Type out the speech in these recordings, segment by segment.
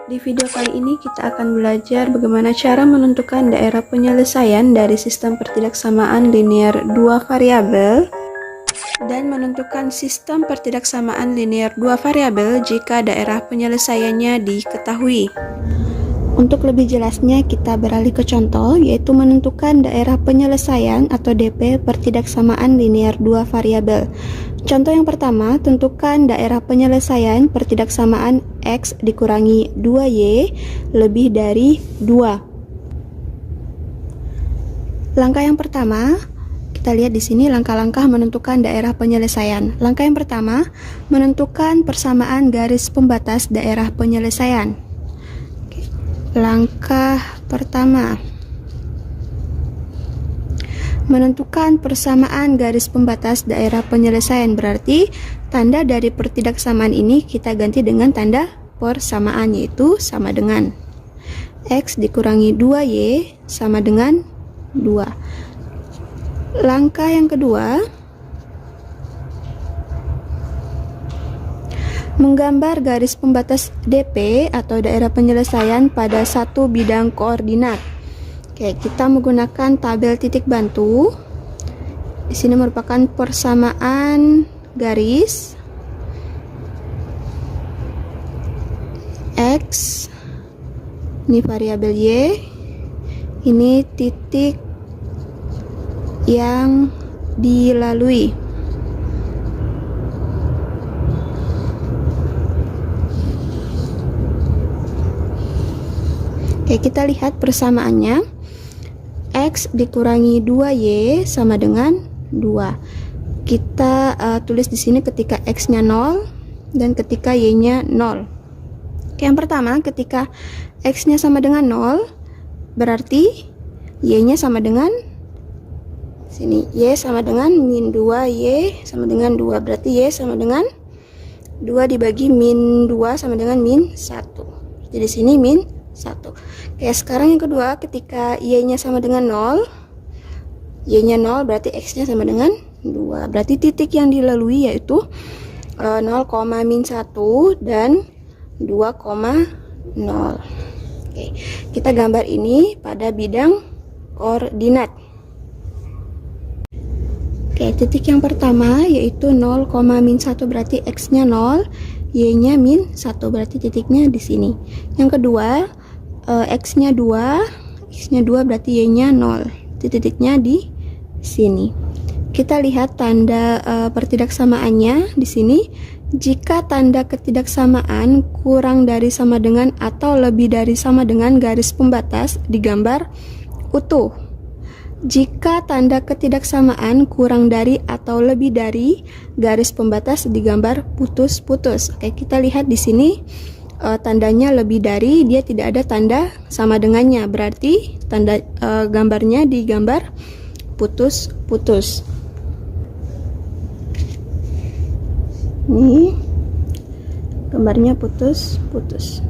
Di video kali ini kita akan belajar bagaimana cara menentukan daerah penyelesaian dari sistem pertidaksamaan linear dua variabel dan menentukan sistem pertidaksamaan linear dua variabel jika daerah penyelesaiannya diketahui. Untuk lebih jelasnya kita beralih ke contoh, yaitu menentukan daerah penyelesaian atau DP pertidaksamaan linear dua variabel. Contoh yang pertama, tentukan daerah penyelesaian pertidaksamaan X dikurangi 2Y lebih dari 2. Langkah yang pertama, kita lihat di sini langkah-langkah menentukan daerah penyelesaian. Langkah yang pertama, menentukan persamaan garis pembatas daerah penyelesaian. Langkah pertama, menentukan persamaan garis pembatas daerah penyelesaian, berarti tanda dari pertidaksamaan ini kita ganti dengan tanda persamaan, yaitu sama dengan X dikurangi 2Y sama dengan 2. Langkah yang kedua, menggambar garis pembatas DP atau daerah penyelesaian pada satu bidang koordinat. Oke, kita menggunakan tabel titik bantu. Di sini merupakan persamaan garis X, ini variabel Y, ini titik yang dilalui. Oke, kita lihat persamaannya. X dikurangi 2Y sama dengan 2. Kita tulis di sini ketika X-nya 0 dan ketika Y-nya 0. Oke, yang pertama, ketika X-nya sama dengan 0, berarti Y-nya sama dengan sini. Y sama dengan min 2, Y sama dengan 2. Berarti Y sama dengan 2 dibagi min 2 sama dengan min 1. Jadi di sini min 1. Oke, sekarang yang kedua, ketika Y-nya sama dengan 0, Y-nya 0 berarti X-nya sama dengan 2. Berarti titik yang dilalui yaitu 0, min 1 dan 2,0. Oke, kita gambar ini pada bidang koordinat. Oke, titik yang pertama yaitu 0, min 1 berarti X-nya 0, Y-nya min 1 berarti titiknya di sini. Yang kedua, X-nya 2, X-nya 2 berarti Y-nya 0. Titiknya di sini. Kita lihat tanda pertidaksamaannya di sini. Jika tanda ketidaksamaan kurang dari sama dengan atau lebih dari sama dengan garis pembatas digambar utuh. Jika tanda ketidaksamaan kurang dari atau lebih dari garis pembatas digambar putus-putus. Oke, kita lihat di sini. Tandanya lebih dari, dia tidak ada tanda sama dengannya, berarti tanda gambarnya digambar putus-putus. Ini gambarnya putus-putus.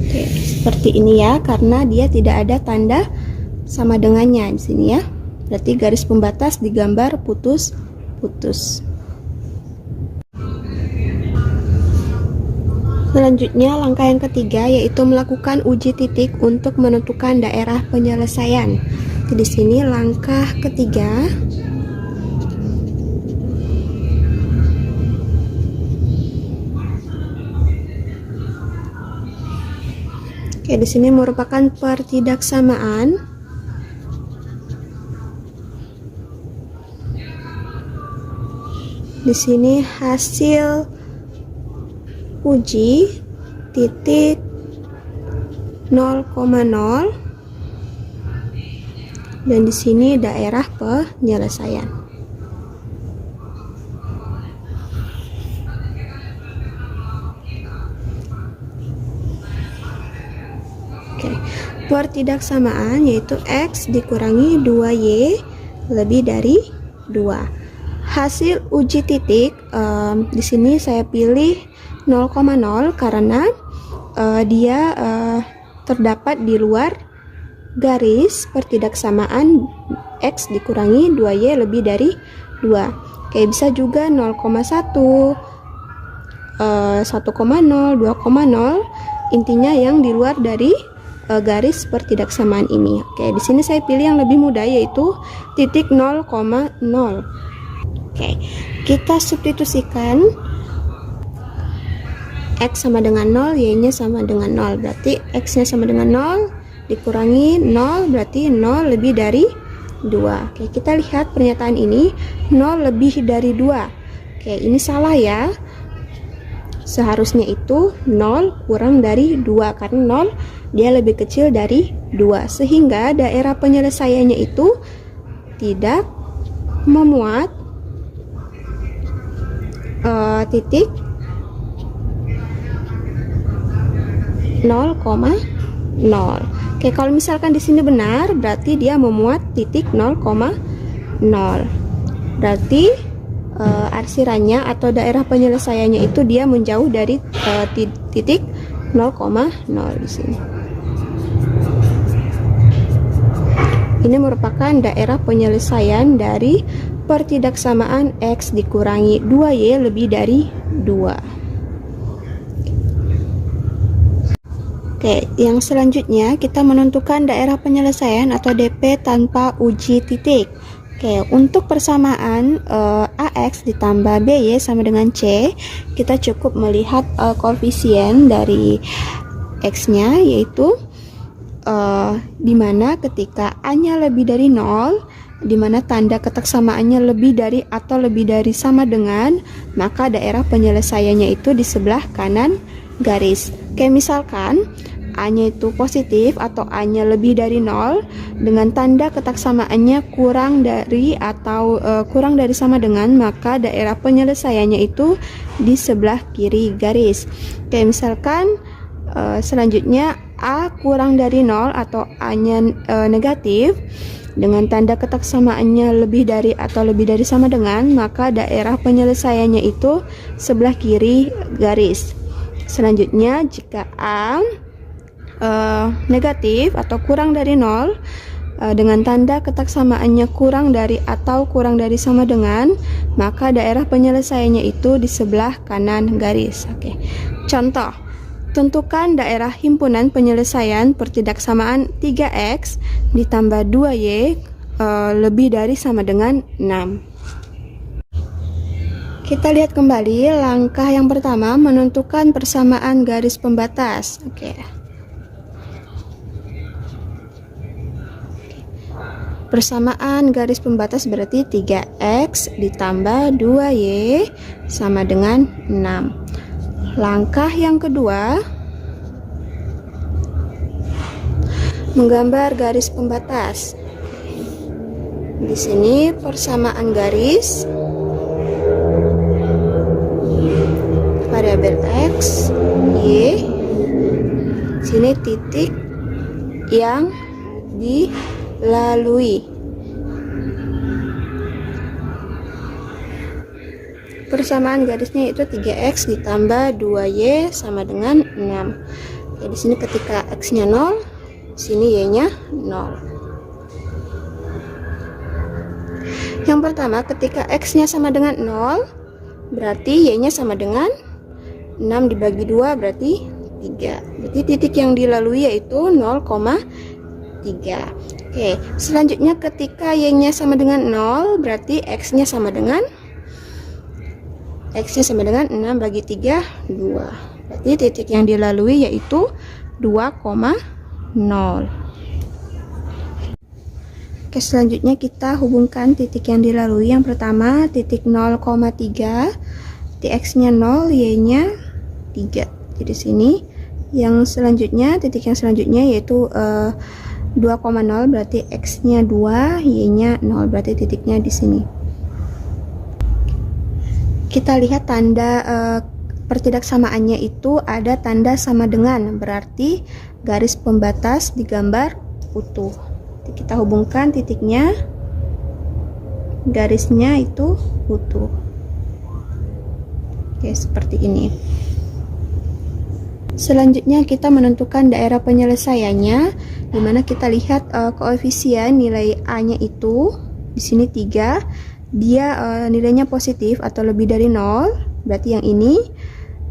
Oke, seperti ini ya, karena dia tidak ada tanda sama dengannya di sini ya. Berarti garis pembatas digambar putus-putus. Selanjutnya, langkah yang ketiga yaitu melakukan uji titik untuk menentukan daerah penyelesaian. Di sini langkah ketiga. Oke, di sini merupakan pertidaksamaan. Di sini hasil uji titik 0,0 dan di sini daerah penyelesaian. Oke, pertidaksamaan yaitu X dikurangi 2Y lebih dari 2. Hasil uji titik di sini saya pilih 0,0 karena dia terdapat di luar garis pertidaksamaan X dikurangi 2Y lebih dari 2. Oke, bisa juga 0,1, 1,0, 2,0. Intinya yang di luar dari garis pertidaksamaan ini. Oke, di sini saya pilih yang lebih mudah, yaitu titik 0,0. Oke, kita substitusikan X sama dengan 0, Y-nya sama dengan 0. Berarti X-nya sama dengan 0, dikurangi 0, berarti 0 lebih dari 2. Oke, kita lihat pernyataan ini, 0 lebih dari 2. Oke, ini salah ya. Seharusnya itu 0 kurang dari 2, karena 0 dia lebih kecil dari 2. Sehingga daerah penyelesaiannya itu tidak memuat titik 0,0. Oke, kalau misalkan di sini benar, berarti dia memuat titik 0,0. Berarti arsirannya atau daerah penyelesaiannya itu dia menjauh dari titik 0,0 di sini. Ini merupakan daerah penyelesaian dari pertidaksamaan X dikurangi 2Y lebih dari 2. Oke, yang selanjutnya kita menentukan daerah penyelesaian atau DP tanpa uji titik. Oke, untuk persamaan AX ditambah BY sama dengan C, kita cukup melihat koefisien dari X-nya, yaitu dimana ketika A-nya lebih dari 0, dimana tanda ketaksamaannya lebih dari atau lebih dari sama dengan, maka daerah penyelesaiannya itu di sebelah kanan garis. Oke, misalkan A-nya itu positif atau A-nya lebih dari 0 dengan tanda ketaksamaannya kurang dari atau kurang dari sama dengan, maka daerah penyelesaiannya itu di sebelah kiri garis. Oke, misalkan selanjutnya A kurang dari 0 atau A-nya negatif dengan tanda ketaksamaannya lebih dari atau lebih dari sama dengan, maka daerah penyelesaiannya itu sebelah kiri garis. Selanjutnya jika A negatif atau kurang dari 0 dengan tanda ketaksamaannya kurang dari atau kurang dari sama dengan, maka daerah penyelesaiannya itu di sebelah kanan garis. Oke. Contoh, tentukan daerah himpunan penyelesaian pertidaksamaan 3X ditambah 2Y lebih dari sama dengan 6. Kita lihat kembali langkah yang pertama, menentukan persamaan garis pembatas. Oke. Persamaan garis pembatas berarti 3X ditambah 2Y sama dengan 6. Langkah yang kedua, menggambar garis pembatas. Di sini persamaan garis variabel X, Y. Sini titik yang dilalui. Persamaan garisnya itu 3X ditambah 2Y sama dengan 6. Oke, di sini ketika X-nya 0, sini Y-nya 0. Yang pertama, ketika X-nya sama dengan 0, berarti Y-nya sama dengan 6 dibagi 2 berarti 3. Berarti titik yang dilalui yaitu 0,3. Oke, selanjutnya ketika Y-nya sama dengan 0, berarti X-nya sama dengan 6 bagi 3, 2. Berarti titik yang dilalui yaitu 2,0. Oke, selanjutnya kita hubungkan titik yang dilalui. Yang pertama, titik 0,3. Di X-nya 0, Y-nya 3. Jadi sini. Yang selanjutnya, titik yang selanjutnya yaitu 2,0, berarti X-nya 2, Y-nya 0, berarti titiknya di sini. Kita lihat tanda pertidaksamaannya itu ada tanda sama dengan, berarti garis pembatas digambar utuh. Kita hubungkan titiknya, garisnya itu utuh. Oke, seperti ini. Selanjutnya kita menentukan daerah penyelesaiannya, dimana kita lihat koefisien nilai A-nya itu di sini 3 dia nilainya positif atau lebih dari 0, berarti yang ini.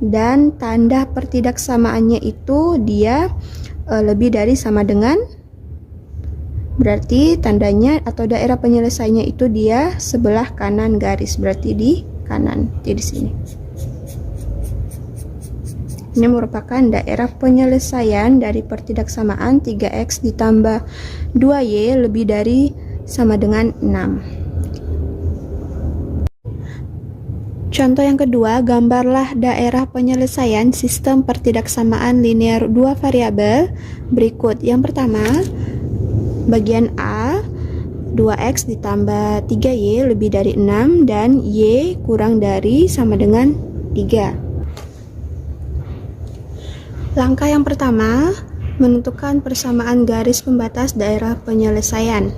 Dan tanda pertidaksamaannya itu dia lebih dari sama dengan, berarti tandanya atau daerah penyelesaiannya itu dia sebelah kanan garis, berarti di kanan, jadi di sini. Ini merupakan daerah penyelesaian dari pertidaksamaan 3x ditambah 2y lebih dari sama dengan 6. Contoh yang kedua, gambarlah daerah penyelesaian sistem pertidaksamaan linear dua variabel berikut. Yang pertama, bagian A, 2x ditambah 3y lebih dari 6 dan y kurang dari sama dengan 3. Langkah yang pertama, menentukan persamaan garis pembatas daerah penyelesaian.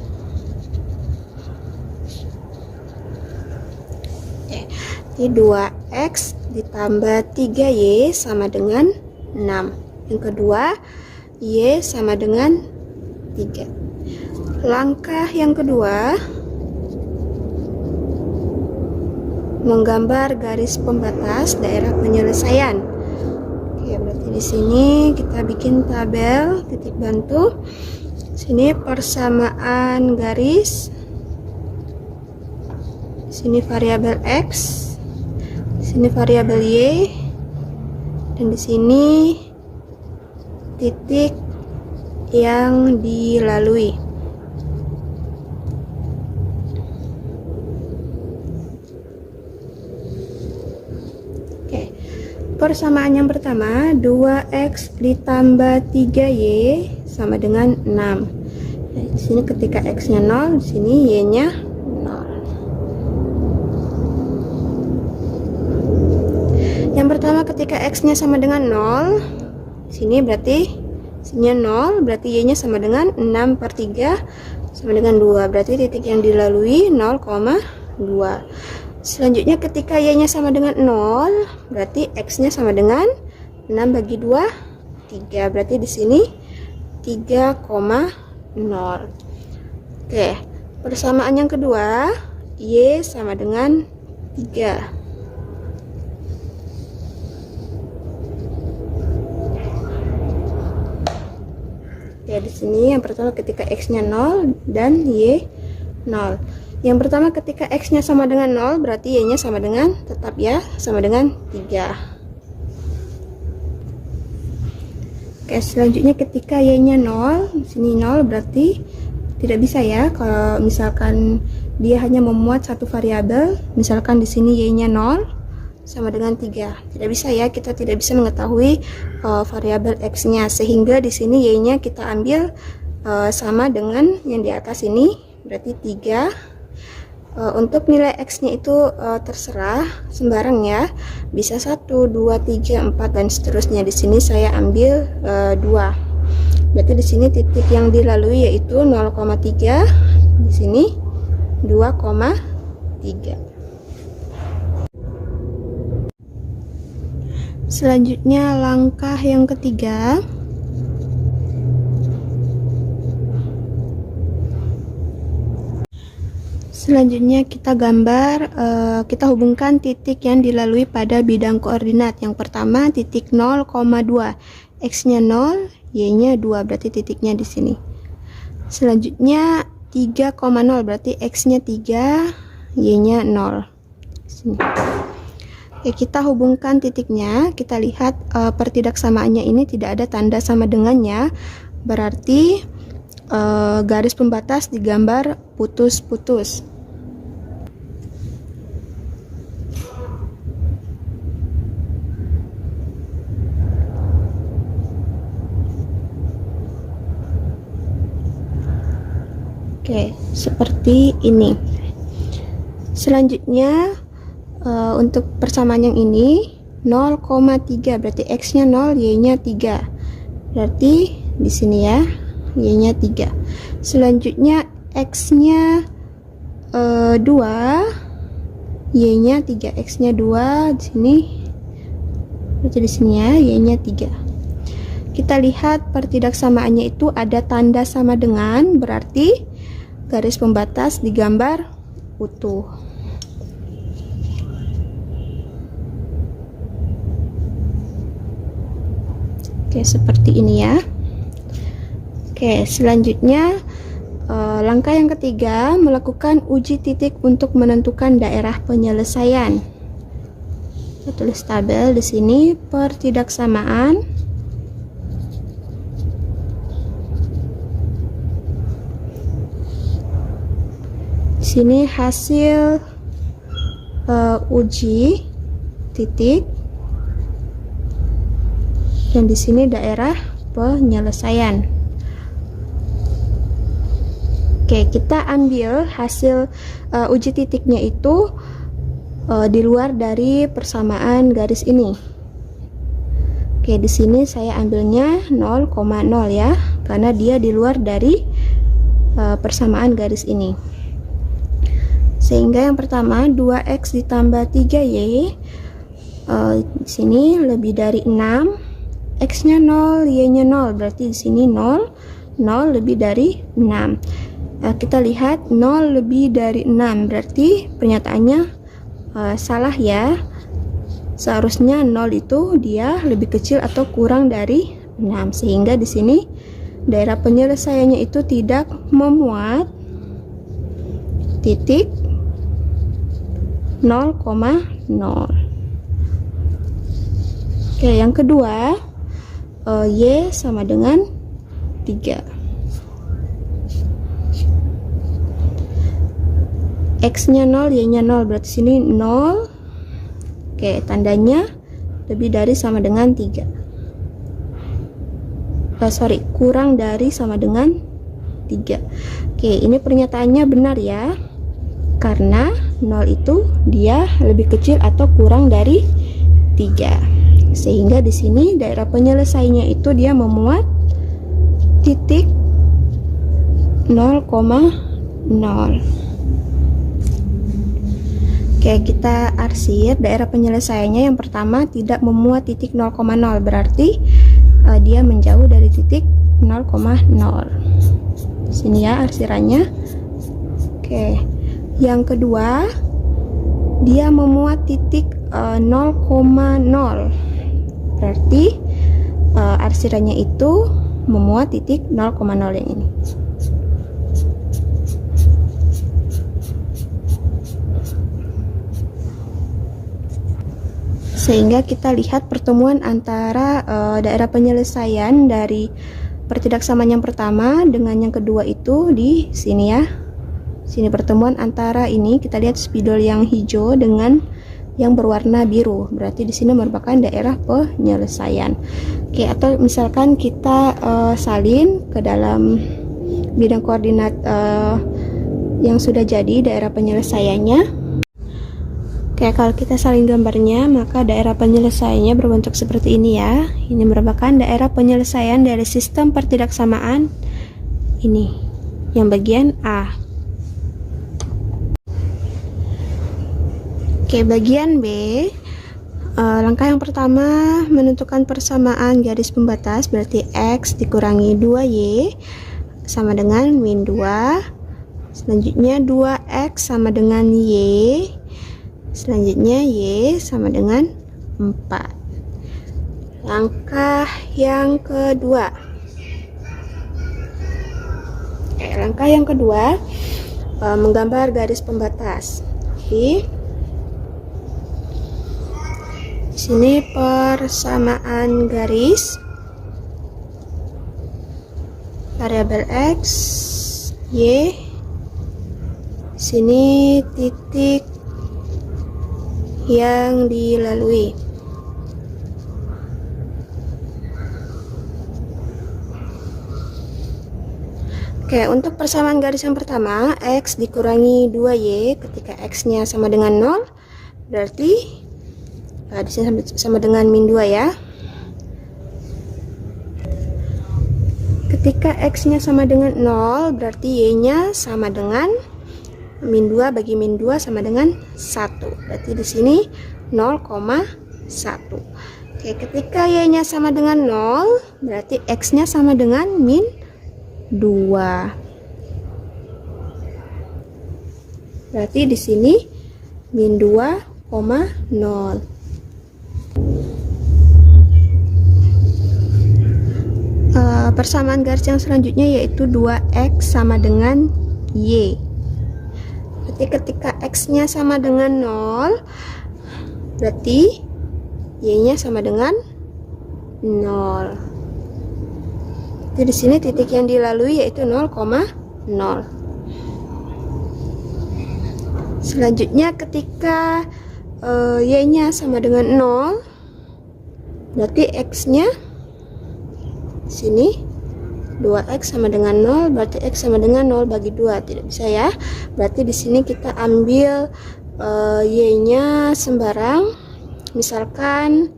Jadi 2x ditambah 3y sama dengan 6. Yang kedua, y sama dengan 3. Langkah yang kedua, menggambar garis pembatas daerah penyelesaian. Oke, berarti di sini kita bikin tabel titik bantu. Sini persamaan garis. Sini variabel x. Sini variabel y, dan di sini titik yang dilalui. Oke, persamaan yang pertama 2x ditambah 3y sama dengan 6. Nah, di sini ketika x-nya 0, di sini y-nya 0. Yang pertama ketika x-nya sama dengan 0, sini berarti sininya 0, berarti y-nya sama dengan 6/3 sama dengan 2, berarti titik yang dilalui 0,2. Selanjutnya ketika y-nya sama dengan 0, berarti x-nya sama dengan 6 bagi 2, 3, berarti di sini 3,0. Oke, persamaan yang kedua, y sama dengan 3. Ya, di sini yang pertama ketika x-nya 0 dan y 0. Yang pertama ketika x-nya sama dengan 0, berarti y-nya sama dengan, tetap ya, sama dengan 3. Oke, selanjutnya ketika y-nya 0, di sini 0 berarti tidak bisa ya kalau misalkan dia hanya memuat satu variabel, misalkan di sini y-nya 0 sama dengan 3. Tidak bisa ya, kita tidak bisa mengetahui variabel x-nya, sehingga di sini y-nya kita ambil sama dengan yang di atas ini, berarti 3. Untuk nilai x-nya itu terserah, sembarang ya, bisa 1, 2, 3, 4 dan seterusnya. Di sini saya ambil 2. Berarti di sini titik yang dilalui yaitu 0,3, di sini 2,3. Selanjutnya langkah yang ketiga, selanjutnya kita gambar, kita hubungkan titik yang dilalui pada bidang koordinat. Yang pertama titik 0,2, x-nya 0, y-nya 2, berarti titiknya di sini. Selanjutnya 3,0, berarti x-nya 3, y-nya 0. Sini. Oke, kita hubungkan titiknya, kita lihat pertidaksamaannya ini tidak ada tanda sama dengannya, berarti garis pembatas digambar putus-putus. Oke, seperti ini. Selanjutnya untuk persamaan yang ini 0,3, berarti x-nya 0, y-nya 3. Berarti di sini ya, y-nya 3. Selanjutnya x-nya 2, y-nya 3. X-nya 2 di sini. Berarti di sini ya, y-nya 3. Kita lihat pertidaksamaannya itu ada tanda sama dengan, berarti garis pembatas digambar utuh. Oke, seperti ini ya. Oke, selanjutnya langkah yang ketiga, melakukan uji titik untuk menentukan daerah penyelesaian. Kita tulis tabel di sini pertidaksamaan. Di sini hasil uji titik, dan di sini daerah penyelesaian. Oke, kita ambil hasil uji titiknya itu di luar dari persamaan garis ini. Oke, di sini saya ambilnya 0,0 ya, karena dia di luar dari persamaan garis ini. Sehingga yang pertama 2x ditambah 3y, di sini lebih dari 6, x-nya 0, y-nya 0, berarti di sini 0, 0 lebih dari 6. Kita lihat 0 lebih dari 6, berarti pernyataannya salah ya. Seharusnya 0 itu dia lebih kecil atau kurang dari 6, sehingga di sini daerah penyelesaiannya itu tidak memuat titik 0,0. Oke, yang kedua, y sama dengan 3. X-nya 0, Y-nya 0, berarti sini 0. Oke, tandanya lebih dari sama dengan 3. Kurang dari sama dengan 3. Oke, ini pernyataannya benar ya. Karena 0 itu dia lebih kecil atau kurang dari 3. Sehingga di sini daerah penyelesaiannya itu dia memuat titik 0,0. Oke, kita arsir daerah penyelesaiannya. Yang pertama tidak memuat titik 0,0, berarti dia menjauh dari titik 0,0. Sini ya arsirannya. Oke, yang kedua dia memuat titik 0,0, berarti arsirannya itu memuat titik 0,0 yang ini. Sehingga kita lihat pertemuan antara daerah penyelesaian dari pertidaksamaan yang pertama dengan yang kedua itu di sini ya. Sini pertemuan antara ini, kita lihat spidol yang hijau dengan yang berwarna biru. Berarti di sini merupakan daerah penyelesaian. Oke, atau misalkan kita salin ke dalam bidang koordinat yang sudah jadi daerah penyelesaiannya. Oke, kalau kita salin gambarnya, maka daerah penyelesaiannya berbentuk seperti ini ya. Ini merupakan daerah penyelesaian dari sistem pertidaksamaan ini, yang bagian A. Oke, bagian B. Langkah yang pertama menentukan persamaan garis pembatas, berarti X dikurangi 2Y sama dengan min 2. Selanjutnya 2X sama dengan Y. Selanjutnya Y sama dengan 4. Langkah yang kedua. Langkah yang kedua menggambar garis pembatas. Di sini persamaan garis variabel X, Y. Sini titik yang dilalui. Oke, untuk persamaan garis yang pertama, X dikurangi 2Y, ketika X-nya sama dengan 0, berarti di sini sama dengan min 2 ya. Ketika X-nya sama dengan 0, berarti Y-nya sama dengan min 2 bagi min 2 sama dengan 1. Berarti di sini 0,1. Oke, ketika Y-nya sama dengan 0, berarti X-nya sama dengan min 2. Berarti di sini min 2,0. Persamaan garis yang selanjutnya yaitu 2x sama dengan y. Berarti ketika x-nya sama dengan 0, berarti y-nya sama dengan 0. Jadi di sini titik yang dilalui yaitu 0,0. Selanjutnya ketika y-nya sama dengan 0, berarti x-nya sini 2x sama dengan 0, berarti x sama dengan 0 bagi 2. Tidak bisa ya. Berarti di sini kita ambil y-nya sembarang. Misalkan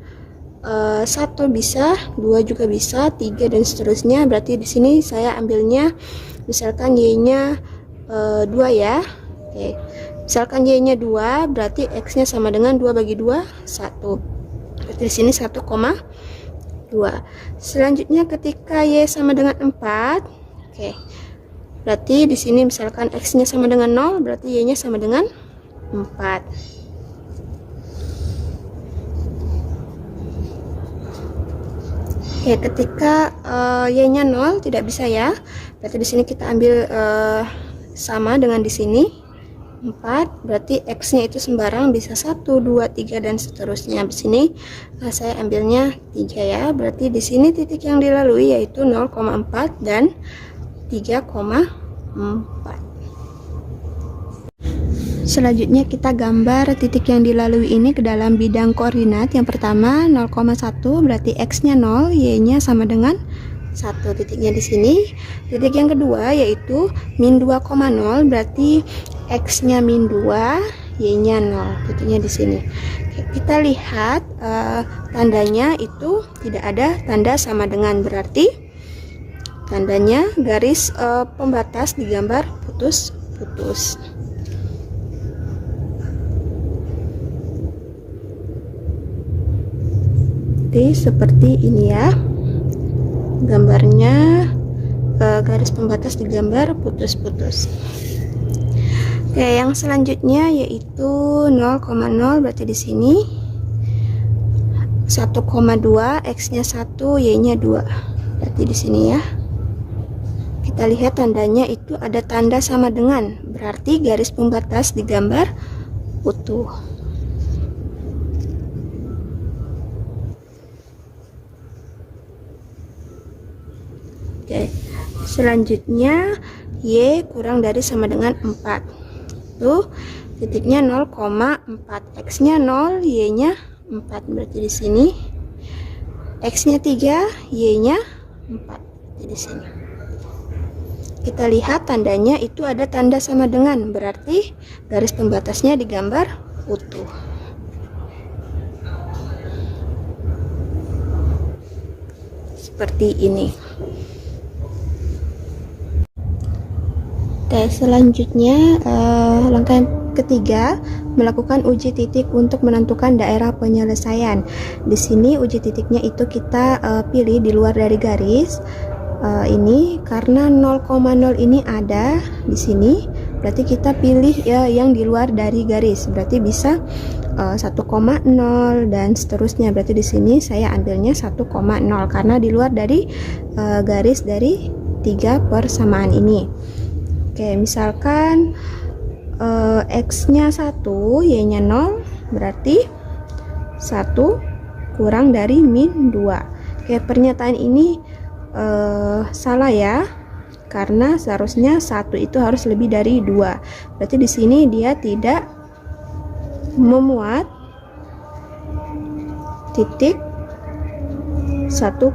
1 bisa, 2 juga bisa, 3 dan seterusnya. Berarti di sini saya ambilnya misalkan y-nya 2 ya. Oke. Misalkan y-nya 2, berarti x-nya sama dengan 2 bagi 2, 1. Berarti di sini 1,2. Selanjutnya ketika y sama dengan 4, oke. Berarti di sini misalkan x-nya sama dengan 0, berarti y-nya sama dengan 4. Oke, ketika y-nya 0 tidak bisa ya. Berarti di sini kita ambil sama dengan di sini 4, berarti x-nya itu sembarang bisa 1, 2, 3 dan seterusnya. Di sini saya ambilnya 3 ya. Berarti di sini titik yang dilalui yaitu 0,4 dan 3,4. Selanjutnya kita gambar titik yang dilalui ini ke dalam bidang koordinat. Yang pertama 0,1 berarti x-nya 0, y-nya sama dengan 1, titiknya di sini. Titik yang kedua yaitu min 2,0 berarti x-nya min 2, y-nya 0, titiknya di sini. Oke, kita lihat tandanya itu tidak ada tanda sama dengan, berarti tandanya garis pembatas digambar putus-putus. Seperti ini ya gambarnya, garis pembatas digambar putus-putus. Oke, yang selanjutnya yaitu 0,0 berarti di sini 1,2, x-nya 1, y-nya 2. Berarti di sini ya. Kita lihat tandanya itu ada tanda sama dengan, berarti garis pembatas digambar utuh. Oke, selanjutnya y kurang dari sama dengan 4. Tuh, titiknya 0,4. X-nya 0, y-nya 4. Berarti di sini x-nya 3, y-nya 4. Di sini. Kita lihat tandanya itu ada tanda sama dengan, berarti garis pembatasnya digambar utuh. Seperti ini. Oke, selanjutnya langkah ketiga, melakukan uji titik untuk menentukan daerah penyelesaian. Di sini uji titiknya itu kita pilih di luar dari garis. Ini karena 0,0 ini ada di sini, berarti kita pilih ya yang di luar dari garis. Berarti bisa 1,0 dan seterusnya. Berarti di sini saya ambilnya 1,0 karena di luar dari garis dari 3 persamaan ini. Oke, misalkan x-nya 1, y-nya 0, berarti 1 kurang dari min 2. Oke, pernyataan ini salah ya, karena seharusnya 1 itu harus lebih dari 2. Berarti di sini dia tidak memuat titik 1,0.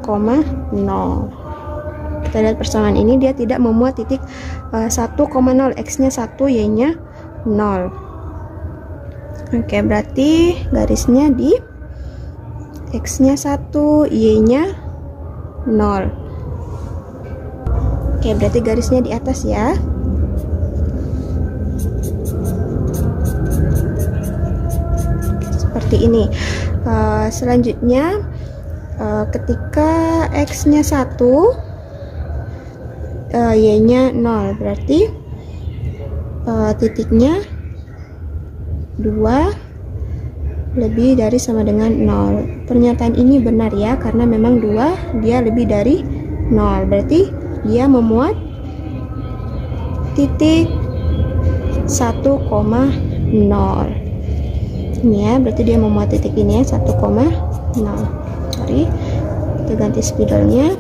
Kita lihat persamaan ini dia tidak memuat titik 1,0, x-nya 1, y-nya 0. Oke, berarti garisnya di x-nya 1, y-nya 0. Oke, berarti garisnya di atas ya. Seperti ini. Selanjutnya ketika x-nya 1, y-nya 0, berarti titiknya 2 lebih dari sama dengan 0. Pernyataan ini benar ya, karena memang 2 dia lebih dari 0. Berarti dia memuat titik 1,0. Ini ya, berarti dia memuat titik ini ya, 1,0. Sorry, kita ganti spidolnya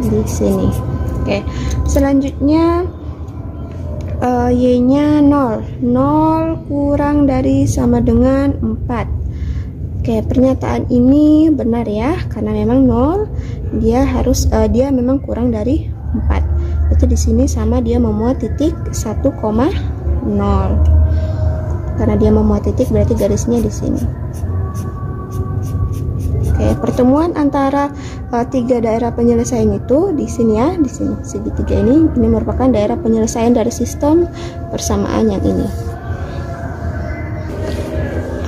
di sini. Oke, selanjutnya Y-nya 0. 0 kurang dari sama dengan 4. Oke, pernyataan ini benar ya, karena memang 0 dia memang kurang dari 4. Berarti di sini sama dia memuat titik 1,0. Karena dia memuat titik berarti garisnya di sini. Oke, pertemuan antara tiga daerah penyelesaian itu di sini ya, di sini segitiga ini merupakan daerah penyelesaian dari sistem persamaan yang ini.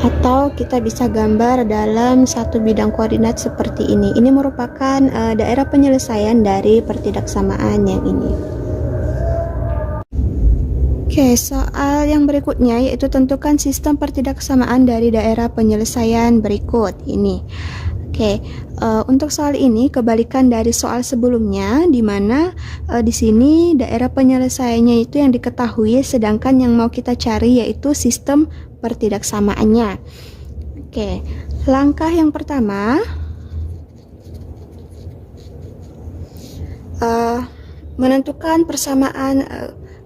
Atau kita bisa gambar dalam satu bidang koordinat seperti ini. Ini merupakan daerah penyelesaian dari pertidaksamaan yang ini. Oke, soal yang berikutnya yaitu tentukan sistem pertidaksamaan dari daerah penyelesaian berikut ini. Oke, untuk soal ini kebalikan dari soal sebelumnya, di mana di sini daerah penyelesaiannya itu yang diketahui, sedangkan yang mau kita cari yaitu sistem pertidaksamaannya. Oke, langkah yang pertama menentukan persamaan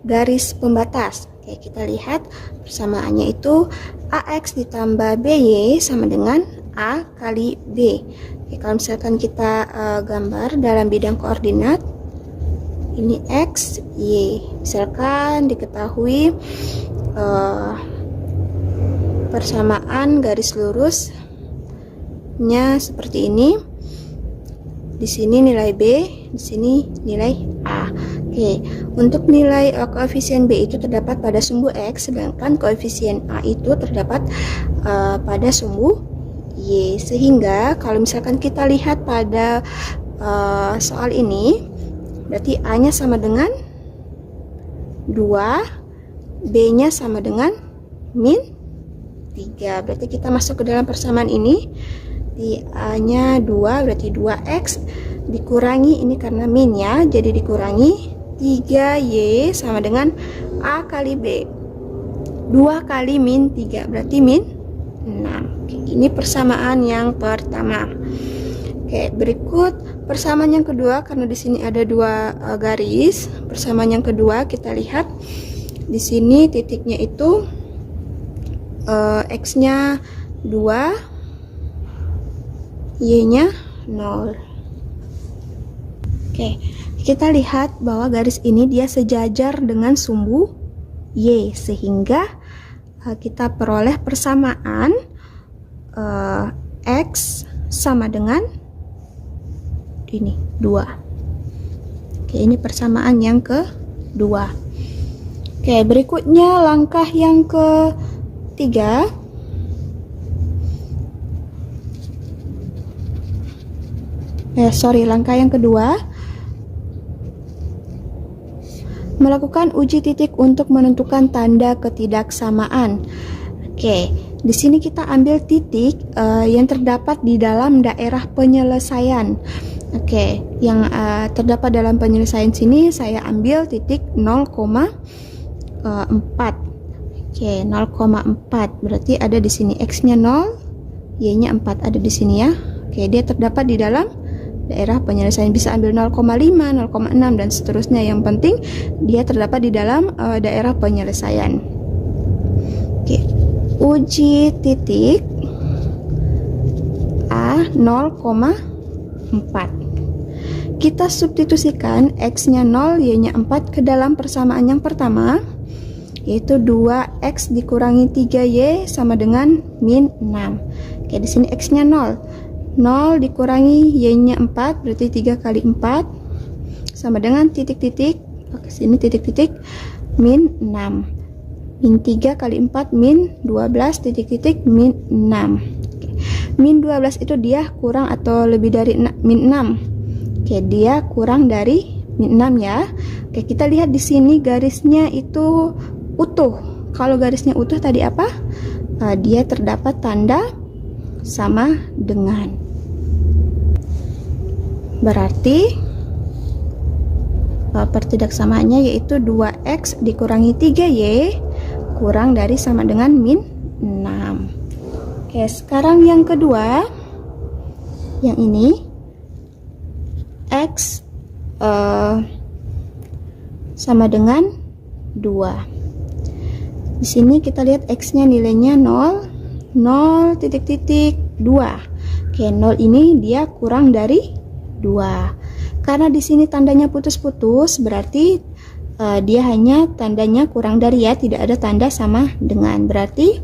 garis pembatas. Oke, kita lihat persamaannya itu AX ditambah BY sama dengan A kali B. Oke, kalau misalkan kita gambar dalam bidang koordinat, ini X, Y. Misalkan diketahui persamaan garis lurusnya seperti ini. Di sini nilai B, di sini nilai A. Oke, untuk nilai koefisien B itu terdapat pada sumbu X, sedangkan koefisien A itu terdapat pada sumbu Y. Sehingga kalau misalkan kita lihat pada soal ini, berarti A-nya sama dengan 2, B-nya sama dengan min 3. Berarti kita masuk ke dalam persamaan ini. Di A-nya 2, berarti 2X dikurangi, ini karena min ya, jadi dikurangi 3Y sama dengan A kali B. 2 kali min 3 berarti min 6. Oke, ini persamaan yang pertama. Oke, berikut persamaan yang kedua, karena di sini ada dua garis. Persamaan yang kedua kita lihat di sini titiknya itu X-nya 2, Y-nya 0. Oke, kita lihat bahwa garis ini dia sejajar dengan sumbu Y, sehingga kita peroleh persamaan X sama dengan ini 2. Oke, ini persamaan yang kedua. Oke, berikutnya langkah yang ketiga. Langkah yang kedua, melakukan uji titik untuk menentukan tanda ketidaksamaan. Oke, di sini kita ambil titik yang terdapat di dalam daerah penyelesaian. Oke, yang terdapat dalam penyelesaian sini saya ambil titik 0,4. Oke, 0,4 berarti ada di sini X-nya 0, Y-nya 4 ada di sini ya. Oke, dia terdapat di dalam daerah penyelesaian, bisa ambil 0,5, 0,6 dan seterusnya. Yang penting dia terdapat di dalam daerah penyelesaian. Oke, uji titik A 0,4. Kita substitusikan X-nya 0, Y-nya 4 ke dalam persamaan yang pertama, yaitu 2X dikurangi 3Y sama dengan min 6. Oke, di sini X-nya 0. 0 dikurangi Y-nya 4, berarti 3 kali 4 sama dengan titik-titik, oke sini titik-titik min 6. Min 3 kali 4 min 12 titik-titik min 6. Oke. Min 12 itu dia kurang atau lebih dari min 6. Oke, dia kurang dari min 6 ya. Oke, kita lihat di sini garisnya itu utuh. Kalau garisnya utuh tadi apa? Dia terdapat tanda sama dengan. Berarti pertidaksamaannya yaitu 2x dikurangi 3y kurang dari sama dengan min 6. Oke, sekarang yang kedua, yang ini x sama dengan 2. Di sini kita lihat x-nya nilainya 0, 0 titik titik 2. Oke, 0 ini dia kurang dari 2. Karena di sini tandanya putus-putus, berarti dia hanya tandanya kurang dari, ya, tidak ada tanda sama dengan. Berarti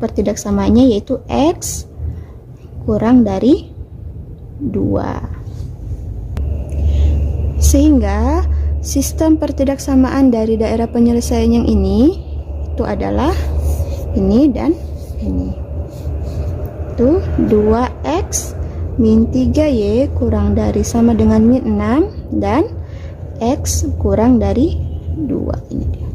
pertidaksamaannya yaitu x kurang dari 2. Sehingga sistem pertidaksamaan dari daerah penyelesaian yang ini itu adalah ini dan ini. Itu 2x min 3y kurang dari sama dengan min 6 dan x kurang dari 2. Ini dia.